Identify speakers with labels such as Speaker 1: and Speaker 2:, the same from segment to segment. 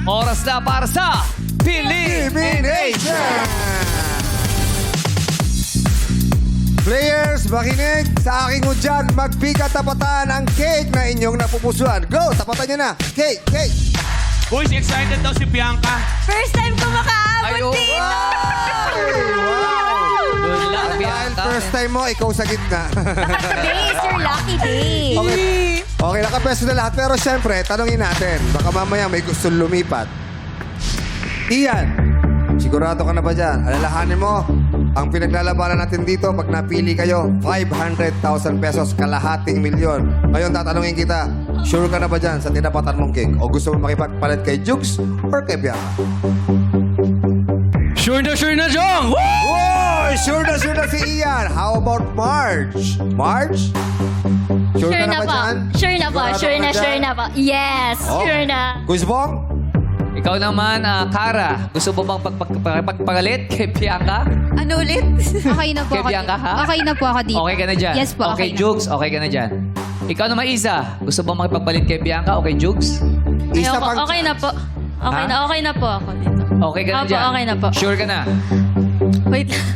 Speaker 1: Oras na para sa
Speaker 2: Elimination! Players, makinig sa aking udyan. Magpika tapatan ang cake na inyong napupusuan. Go! Tapatan nyo na. Cake! Cake!
Speaker 3: Boys, excited daw si Bianca.
Speaker 4: First time ko makaabot dito!
Speaker 1: Good luck,
Speaker 2: Dahil
Speaker 1: Bianca.
Speaker 2: first time mo, ikaw sa gitna.
Speaker 4: Today is your lucky day.
Speaker 2: Okay, nakapeso na lahat. Pero syempre, tanongin natin. Baka mamaya may gusto lumipat. Ian, sigurado ka na ba dyan? Alalahanin mo, ang pinaglalabanan natin dito, pag napili kayo, 500,000 pesos, kalahating milyon. Ngayon, tatanungin kita, sure ka na ba dyan sa tinapatan mong cake? O gusto mo makipagpalit kay Jukes or kay Bianca?
Speaker 1: Sure na, Jong!
Speaker 2: Whoa! Sure na si Ian. How about Marge? Marge? Sure ka na ba dyan?
Speaker 4: Sure na po.
Speaker 2: Sigurado
Speaker 4: Sure
Speaker 2: ka
Speaker 4: na,
Speaker 2: dyan?
Speaker 4: sure na po. Yes,
Speaker 2: Oh.
Speaker 4: sure na.
Speaker 2: Guzbong?
Speaker 1: Ikaw naman, Kara. Gusto mo bang pagpagalit kay Bianca?
Speaker 5: Ano ulit?
Speaker 4: Okay na po
Speaker 1: Kay
Speaker 4: ako.
Speaker 1: Bianca, ha?
Speaker 4: Okay na po ako dito.
Speaker 1: Okay ka na dyan?
Speaker 4: Yes po,
Speaker 1: Okay,
Speaker 4: okay na.
Speaker 1: Jugs, okay ka na dyan. Ikaw naman, Isa. Gusto mo makipagpalit kay Bianca o kay Jugs?
Speaker 2: Isa
Speaker 4: Ayoko,
Speaker 2: pang
Speaker 4: okay na po. Okay
Speaker 1: Ha?
Speaker 4: na, okay na po ako dito.
Speaker 1: Okay ka na
Speaker 4: Opo,
Speaker 1: dyan?
Speaker 4: okay na po.
Speaker 1: Sure ka na?
Speaker 4: Wait lang.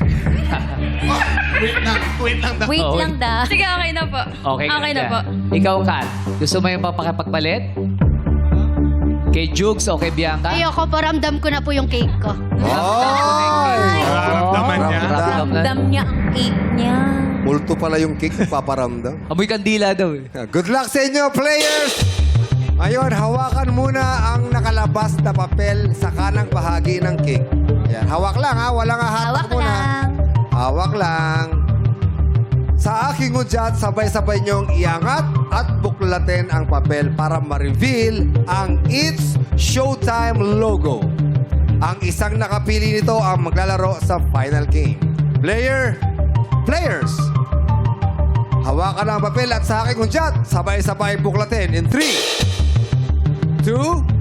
Speaker 3: Wait lang daw.
Speaker 4: Wait
Speaker 1: Oh,
Speaker 4: lang
Speaker 1: wait.
Speaker 4: da. Sige, okay na po.
Speaker 1: Okay ka
Speaker 4: Okay
Speaker 1: na
Speaker 4: na po.
Speaker 1: dyan. Ikaw, Kat. Gusto mo yung papakipagpalit? Kay Jugs o kay Bianca?
Speaker 4: Ayoko po, ramdam ko na po yung cake ko.
Speaker 2: Oy!
Speaker 3: Nararamdaman niya.
Speaker 4: Ramdam niya ang cake niya.
Speaker 2: Multo pala yung cake, paparamdam.
Speaker 1: Amoy kandila daw eh.
Speaker 2: Good luck sa inyo, players! Ngayon, hawakan muna ang nakalabas na papel sa kanang bahagi ng cake. Ayan, hawak lang ha, walang hahatak
Speaker 4: Hawak
Speaker 2: muna.
Speaker 4: lang.
Speaker 2: Hawak lang. Sa aking udyat, sabay-sabay niyong iangat at buklatin ang papel para ma-reveal ang It's Showtime logo. Ang isang nakapili nito ang maglalaro sa final game. Players, hawakan ang papel at sa aking udyat, sabay-sabay buklatin in 3, 2,